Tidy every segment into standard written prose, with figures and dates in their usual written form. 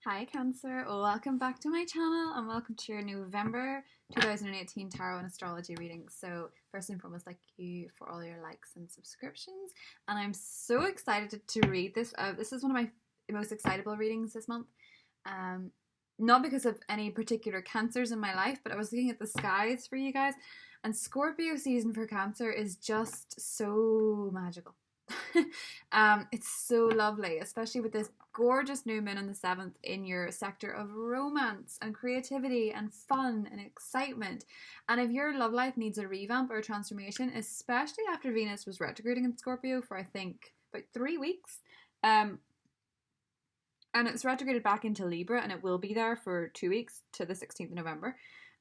Hi Cancer, welcome back to my channel and welcome to your November 2018 Tarot and Astrology reading. So first and foremost, thank you for all your likes and subscriptions, and I'm so excited to read this. This is one of my most excitable readings this month. Not because of any particular cancers in my life, but I was looking at the skies for you guys, and Scorpio season for Cancer is just so magical. It's so lovely, especially with this gorgeous new moon on the 7th in your sector of romance and creativity and fun and excitement. And if your love life needs a revamp or a transformation, especially after Venus was retrograding in Scorpio for I think about 3 weeks, and it's retrograded back into Libra, and it will be there for 2 weeks to the 16th of November.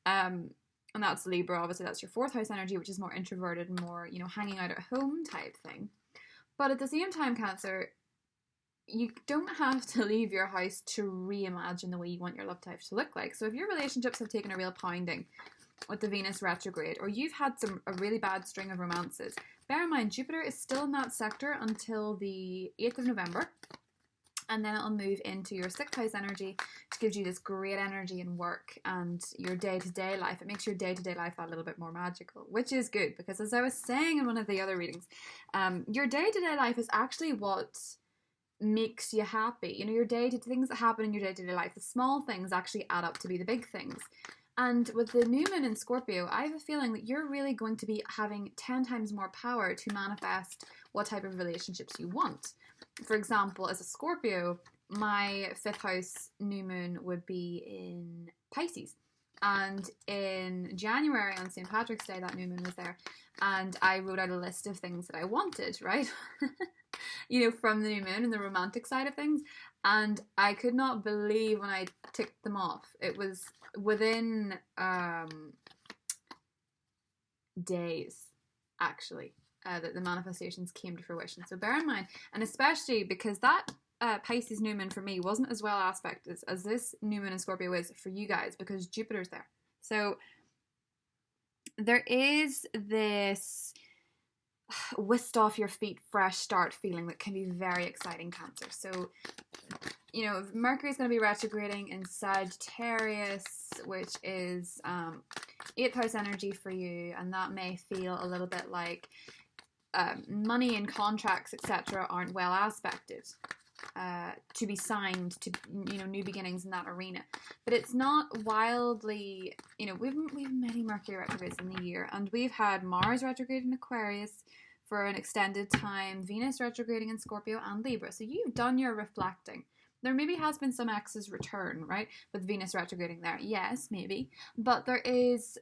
And that's Libra, obviously that's your 4th house energy, which is more introverted and more, hanging out at home type thing. But at the same time, Cancer, you don't have to leave your house to reimagine the way you want your love life to look like. So if your relationships have taken a real pounding with the Venus retrograde, or you've had a really bad string of romances, bear in mind Jupiter is still in that sector until the 8th of November. And then it'll move into your 6th house energy, which gives you this great energy in work and your day-to-day life. It makes your day-to-day life a little bit more magical, which is good because, as I was saying in one of the other readings, your day-to-day life is actually what makes you happy. Your things that happen in your day-to-day life, the small things actually add up to be the big things. And with the new moon in Scorpio, I have a feeling that you're really going to be having 10 times more power to manifest what type of relationships you want. For example, as a Scorpio, my 5th house new moon would be in Pisces. And in January on St. Patrick's Day, that new moon was there. And I wrote out a list of things that I wanted, right? From the new moon and the romantic side of things. And I could not believe when I ticked them off. It was within days, actually, that the manifestations came to fruition. So bear in mind, and especially because that Pisces new moon for me wasn't as well aspected as this new moon in Scorpio is for you guys, because Jupiter's there. So there is this whisked off your feet, fresh start feeling that can be very exciting, Cancer. So, Mercury's going to be retrograding in Sagittarius, which is 8th house energy for you, and that may feel a little bit like money and contracts, etc., aren't well aspected to be signed to, new beginnings in that arena. But it's not wildly, we've many Mercury retrogrades in the year, and we've had Mars retrograde in Aquarius for an extended time, Venus retrograding in Scorpio and Libra. So you've done your reflecting. There maybe has been some ex's return, right, with Venus retrograding there. Yes, maybe. But there is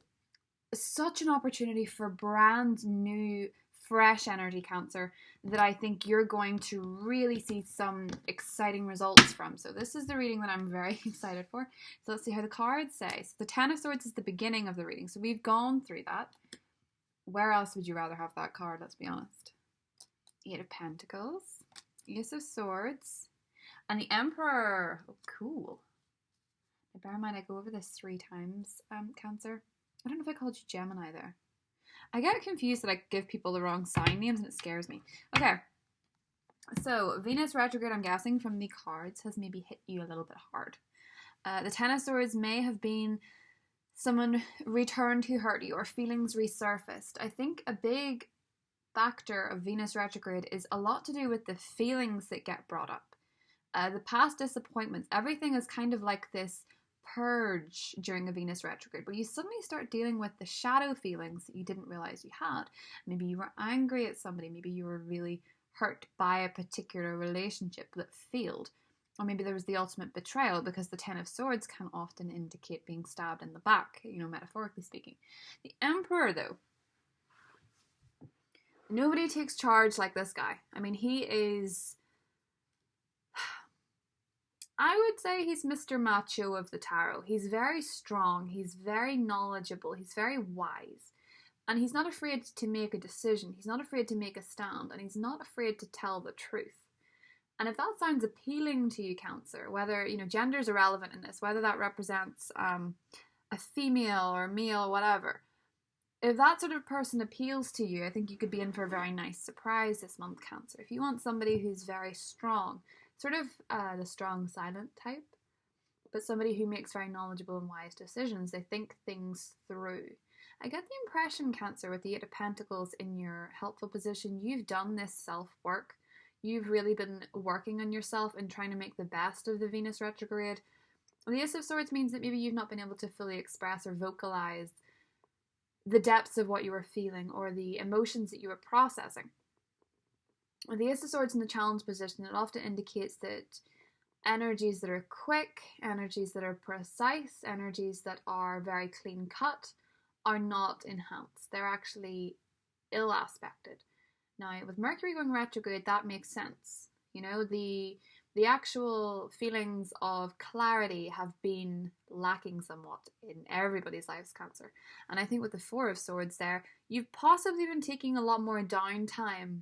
such an opportunity for brand new, fresh energy, Cancer, that I think you're going to really see some exciting results from. So this is the reading that I'm very excited for. So let's see how the cards say. So the 10 of Swords is the beginning of the reading. So we've gone through that. Where else would you rather have that card? Let's be honest. 8 of Pentacles, Ace of Swords, and the Emperor. Oh, cool. Now, bear in mind, I go over this 3 times, Cancer. I don't know if I called you Gemini there. I get confused that I give people the wrong sign names, and it scares me. Okay. So, Venus retrograde, I'm guessing, from the cards, has maybe hit you a little bit hard. The 10 of Swords may have been someone returned who hurt you, or feelings resurfaced. I think a big factor of Venus retrograde is a lot to do with the feelings that get brought up. The past disappointments, everything is kind of like this purge during a Venus retrograde, where you suddenly start dealing with the shadow feelings that you didn't realize you had. Maybe you were angry at somebody, maybe you were really hurt by a particular relationship that failed, or maybe there was the ultimate betrayal, because the 10 of Swords can often indicate being stabbed in the back, metaphorically speaking. The Emperor, though, nobody takes charge like this guy. I mean, he is, I would say he's Mr. Macho of the tarot. He's very strong, he's very knowledgeable, he's very wise, and he's not afraid to make a decision, he's not afraid to make a stand, and he's not afraid to tell the truth. And if that sounds appealing to you, Cancer, whether, gender's irrelevant in this, whether that represents a female or male, whatever, if that sort of person appeals to you, I think you could be in for a very nice surprise this month, Cancer. If you want somebody who's very strong, sort of the strong silent type, but somebody who makes very knowledgeable and wise decisions. They think things through. I get the impression, Cancer, with the Eight of Pentacles in your helpful position, you've done this self-work. You've really been working on yourself and trying to make the best of the Venus retrograde. The Ace of Swords means that maybe you've not been able to fully express or vocalize the depths of what you were feeling or the emotions that you were processing. With the Ace of Swords in the challenge position, it often indicates that energies that are quick, energies that are precise, energies that are very clean cut are not enhanced. They're actually ill aspected. Now, with Mercury going retrograde, that makes sense. You know, the actual feelings of clarity have been lacking somewhat in everybody's lives, Cancer. And I think with the Four of Swords there, you've possibly been taking a lot more downtime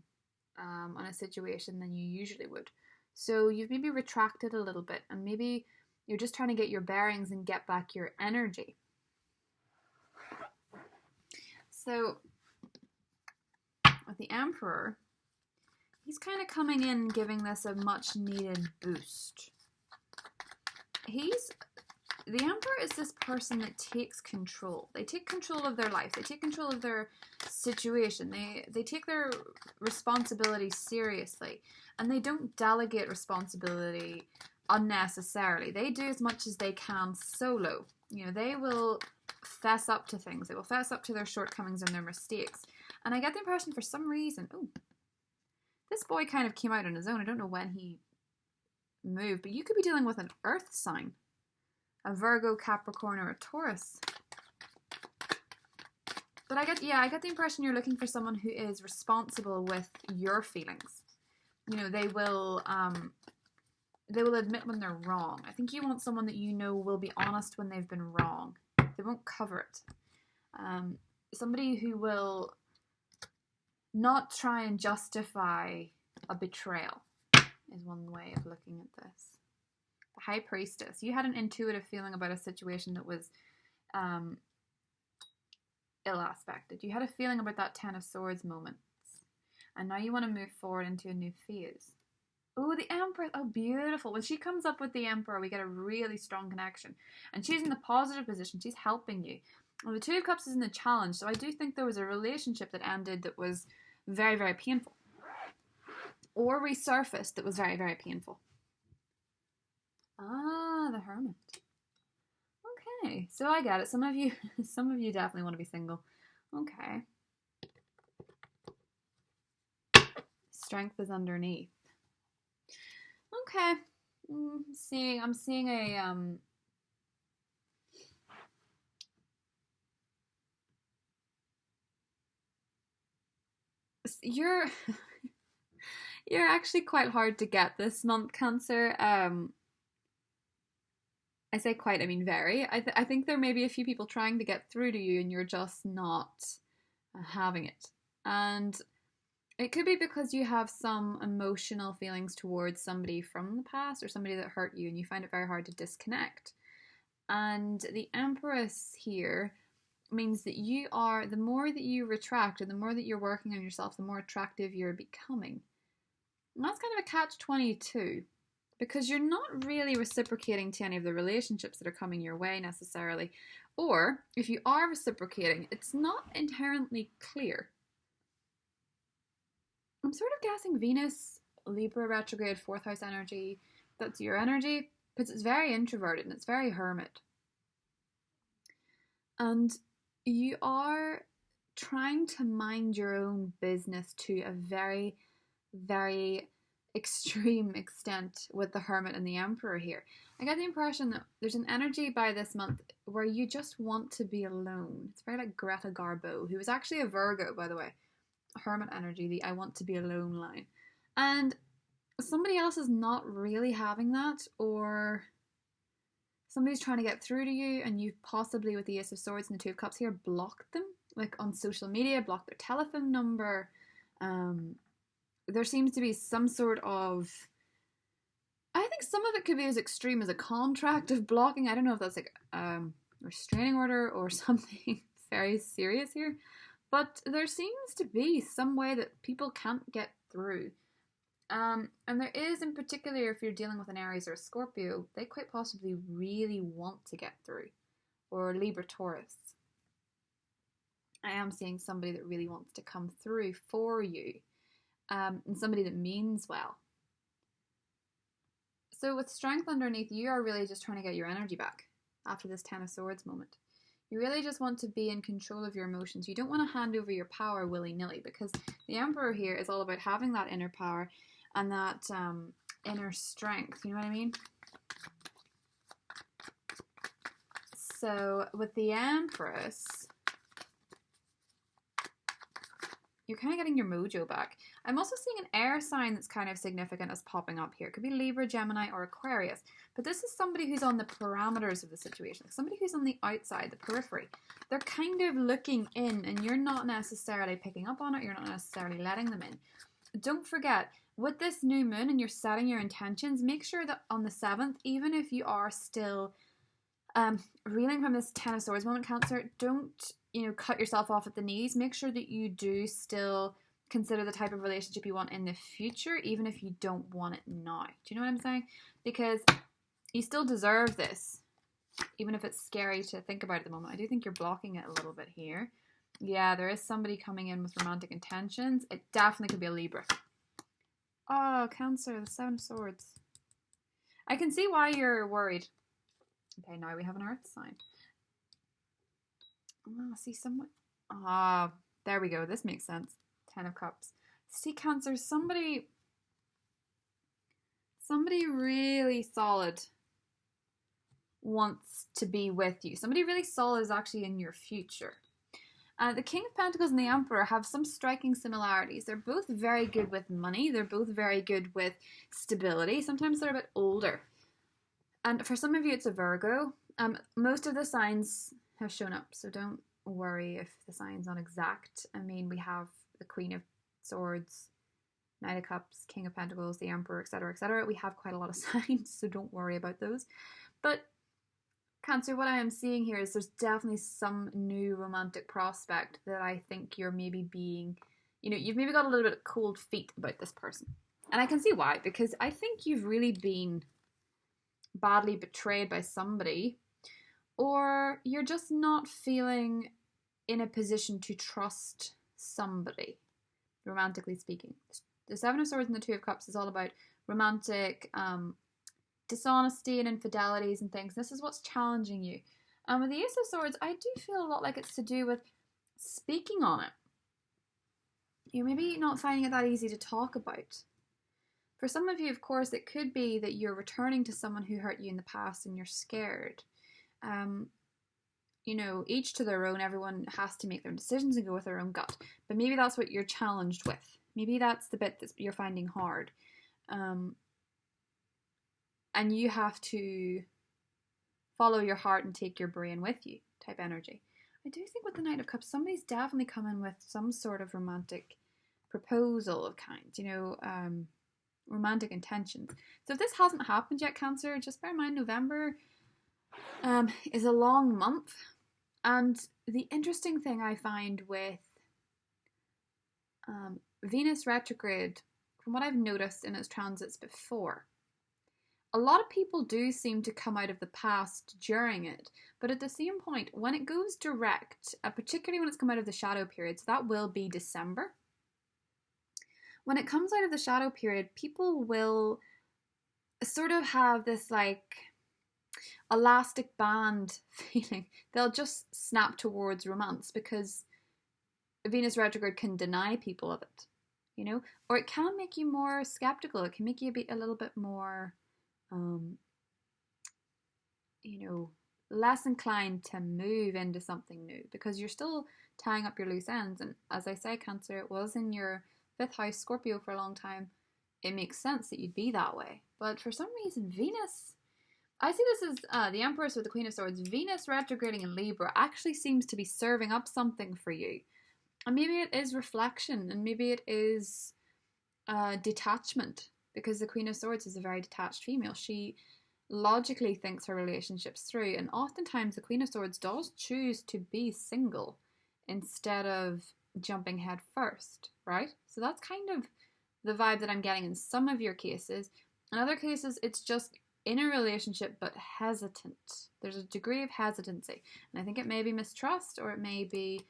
on a situation than you usually would. So you've maybe retracted a little bit, and maybe you're just trying to get your bearings and get back your energy. So with the Emperor, he's kind of coming in giving this a much needed boost. The Emperor is this person that takes control. They take control of their life. They take control of their situation. They take their responsibility seriously. And they don't delegate responsibility unnecessarily. They do as much as they can solo. You know, they will fess up to things. They will fess up to their shortcomings and their mistakes. And I get the impression for some reason, this boy kind of came out on his own. I don't know when he moved, but you could be dealing with an earth sign. A Virgo, Capricorn, or a Taurus. But I get the impression you're looking for someone who is responsible with your feelings. You know, they will admit when they're wrong. I think you want someone that you know will be honest when they've been wrong. They won't cover it. Somebody who will not try and justify a betrayal is one way of looking at this. The High Priestess. You had an intuitive feeling about a situation that was ill aspected. You had a feeling about that Ten of Swords moment. And now you want to move forward into a new phase. Oh, the Empress. Oh, beautiful. When she comes up with the Emperor, we get a really strong connection. And she's in the positive position. She's helping you. Well, the Two of Cups is in the challenge. So I do think there was a relationship that ended that was very, very painful. Or resurfaced that was very, very painful. Ah, the Hermit. Okay. So I get it. Some of you definitely want to be single. Okay. Strength is underneath. Okay. I'm seeing a you're actually quite hard to get this month, Cancer. I say quite, I mean very. I think there may be a few people trying to get through to you and you're just not having it. And it could be because you have some emotional feelings towards somebody from the past or somebody that hurt you and you find it very hard to disconnect. And the Empress here means that you are, the more that you retract and the more that you're working on yourself, the more attractive you're becoming. And that's kind of a catch-22 because you're not really reciprocating to any of the relationships that are coming your way necessarily. Or if you are reciprocating, it's not inherently clear. I'm sort of guessing Venus, Libra retrograde, 4th house energy, that's your energy, because it's very introverted and it's very hermit. And you are trying to mind your own business to a very, very extreme extent with the Hermit and the Emperor here. I get the impression that there's an energy by this month where you just want to be alone. It's very like Greta Garbo, who was actually a Virgo, by the way. Hermit energy, the I want to be alone line. And somebody else is not really having that, or somebody's trying to get through to you and you've possibly, with the Ace of Swords and the Two of Cups here, blocked them, like on social media, blocked their telephone number. There seems to be some sort of, I think some of it could be as extreme as a contract of blocking. I don't know if that's like a restraining order or something very serious here. But there seems to be some way that people can't get through. And there is, in particular, if you're dealing with an Aries or a Scorpio, they quite possibly really want to get through. Or Libra, Taurus. I am seeing somebody that really wants to come through for you. And somebody that means well. So with Strength underneath, you are really just trying to get your energy back after this Ten of Swords moment. You really just want to be in control of your emotions. You don't want to hand over your power willy-nilly, because the Emperor here is all about having that inner power and that inner strength. You know what I mean? So with the Empress, you're kind of getting your mojo back. I'm also seeing an air sign that's kind of significant as popping up here. It could be Libra, Gemini, or Aquarius. But this is somebody who's on the parameters of the situation. Somebody who's on the outside, the periphery. They're kind of looking in, and you're not necessarily picking up on it. You're not necessarily letting them in. Don't forget, with this new moon and you're setting your intentions, make sure that on the 7th, even if you are still reeling from this Ten of Swords moment, Cancer, don't, cut yourself off at the knees. Make sure that you do still consider the type of relationship you want in the future, even if you don't want it now. Do you know what I'm saying? Because you still deserve this, even if it's scary to think about at the moment. I do think you're blocking it a little bit here. Yeah, there is somebody coming in with romantic intentions. It definitely could be a Libra. Oh, Cancer, the 7 of Swords. I can see why you're worried. Okay, now we have an Earth sign. Oh, see someone. Ah, there we go. This makes sense. 10 of Cups. See, Cancer, somebody really solid wants to be with you. Somebody really solid is actually in your future. The King of Pentacles and the Emperor have some striking similarities. They're both very good with money. They're both very good with stability. Sometimes they're a bit older. And for some of you, it's a Virgo. Most of the signs have shown up, so don't worry if the sign's not exact. I mean, we have the Queen of Swords, Knight of Cups, King of Pentacles, the Emperor, etc., etc. We have quite a lot of signs, so don't worry about those. But Cancer, what I am seeing here is there's definitely some new romantic prospect that I think you're maybe being, you've maybe got a little bit of cold feet about this person. And I can see why, because I think you've really been badly betrayed by somebody, or you're just not feeling in a position to trust somebody, romantically speaking. The 7 of Swords and the 2 of Cups is all about romantic dishonesty and infidelities and things. This is what's challenging you. And with the Ace of Swords, I do feel a lot like it's to do with speaking on it. You're maybe not finding it that easy to talk about. For some of you, of course, it could be that you're returning to someone who hurt you in the past and you're scared. Each to their own. Everyone has to make their decisions and go with their own gut. But maybe that's what you're challenged with. Maybe that's the bit that you're finding hard. And you have to follow your heart and take your brain with you type energy. I do think with the Knight of Cups, somebody's definitely coming with some sort of romantic proposal of kind, romantic intentions. So if this hasn't happened yet, Cancer, just bear in mind November is a long month. And the interesting thing I find with Venus retrograde, from what I've noticed in its transits before, a lot of people do seem to come out of the past during it, but at the same point, when it goes direct, particularly when it's come out of the shadow period, so that will be December, when it comes out of the shadow period, people will sort of have this like elastic band feeling. They'll just snap towards romance because Venus retrograde can deny people of it, or it can make you more skeptical. It can make you a little bit more less inclined to move into something new because you're still tying up your loose ends. And as I say, Cancer, it was in your 5th house, Scorpio, for a long time. It makes sense that you'd be that way. But for some reason, Venus, I see this as the Empress with the Queen of Swords. Venus retrograding in Libra actually seems to be serving up something for you. And maybe it is reflection, and maybe it is detachment, because the Queen of Swords is a very detached female. She logically thinks her relationships through, and oftentimes the Queen of Swords does choose to be single instead of jumping head first, right? So that's kind of the vibe that I'm getting in some of your cases. In other cases, it's just in a relationship but hesitant. There's a degree of hesitancy. And I think it may be mistrust, or it may be,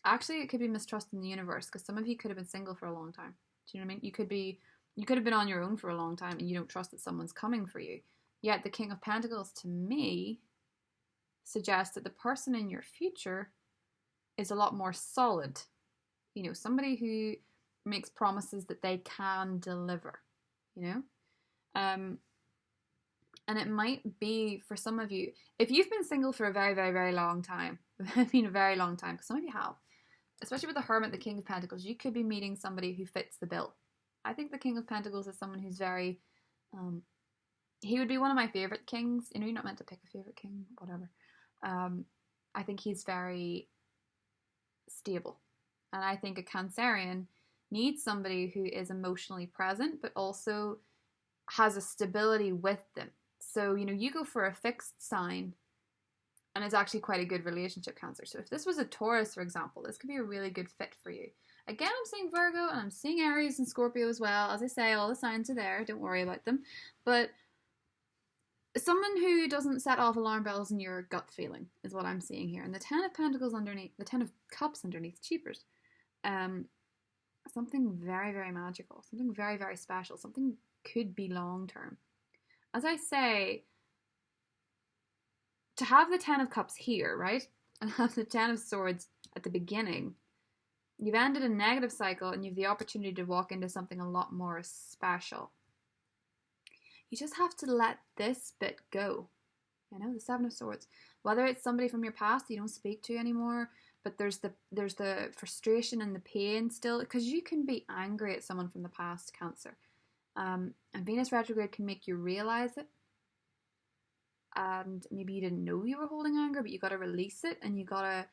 actually it could be mistrust in the universe, because some of you could have been single for a long time. Do you know what I mean? You could have been on your own for a long time and you don't trust that someone's coming for you. Yet the King of Pentacles to me suggests that the person in your future is a lot more solid. You know, somebody who makes promises that they can deliver, you know? And it might be for some of you, if you've been single for a very, very, very long time, I mean a very long time, because some of you have, especially with the Hermit, the King of Pentacles, you could be meeting somebody who fits the bill. I think the King of Pentacles is someone who's very, he would be one of my favourite kings. You know, you're not meant to pick a favourite king, whatever. I think he's very stable. And I think a Cancerian needs somebody who is emotionally present, but also has a stability with them. So, you know, you go for a fixed sign and it's actually quite a good relationship, Cancer. So if this was a Taurus, for example, this could be a really good fit for you. Again, I'm seeing Virgo and I'm seeing Aries and Scorpio as well. As I say, all the signs are there. Don't worry about them. But someone who doesn't set off alarm bells in your gut feeling is what I'm seeing here. And the Ten of Pentacles underneath, the Ten of Cups underneath, cheapers. Something very, very magical. Something very, very special. Something could be long term. As I say, to have the Ten of Cups here, right? And have the Ten of Swords at the beginning, you've ended a negative cycle and you have the opportunity to walk into something a lot more special. You just have to let this bit go. You know, the Seven of Swords. Whether it's somebody from your past that you don't speak to anymore, but there's the frustration and the pain still, because you can be angry at someone from the past, Cancer. And Venus retrograde can make you realize it. And maybe you didn't know you were holding anger, but you got to release it, and you got to,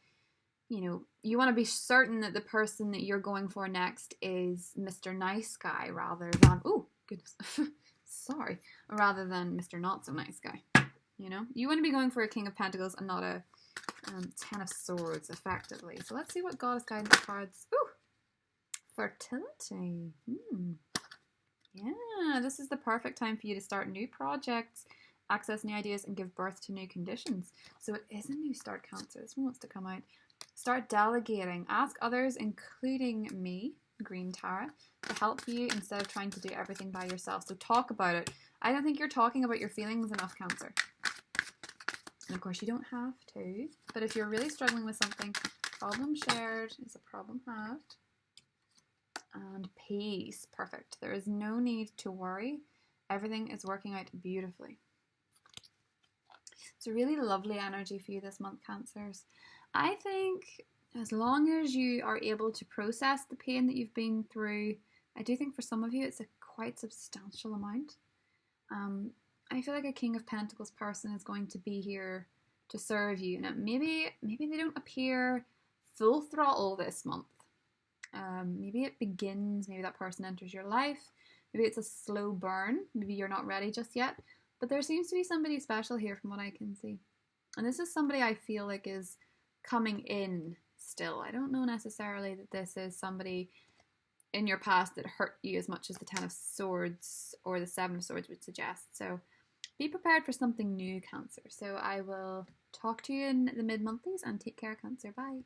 you know, you want to be certain that the person that you're going for next is Mr. Nice Guy rather than, oh, goodness, sorry, rather than Mr. Not So Nice Guy. You know, you want to be going for a King of Pentacles and not a Ten of Swords, effectively. So let's see what Goddess guidance cards. Ooh, fertility. Yeah, this is the perfect time for you to start new projects, access new ideas, and give birth to new conditions. So it is a new start, Cancer. This one wants to come out. Start delegating. Ask others, including me, Green Tara, to help you instead of trying to do everything by yourself. So talk about it. I don't think you're talking about your feelings enough, Cancer. And of course, you don't have to. But if you're really struggling with something, problem shared is a problem halved. And peace. Perfect. There is no need to worry. Everything is working out beautifully. It's a really lovely energy for you this month, Cancers. I think as long as you are able to process the pain that you've been through, I do think for some of you it's a quite substantial amount. I feel like a King of Pentacles person is going to be here to serve you. Now, maybe they don't appear full throttle this month. Maybe it begins, maybe that person enters your life. Maybe it's a slow burn. Maybe you're not ready just yet. But there seems to be somebody special here from what I can see. And this is somebody I feel like is coming in still. I don't know necessarily that this is somebody in your past that hurt you as much as the Ten of Swords or the Seven of Swords would suggest. So be prepared for something new, Cancer. So I will talk to you in the mid-monthlies, and take care, Cancer. Bye.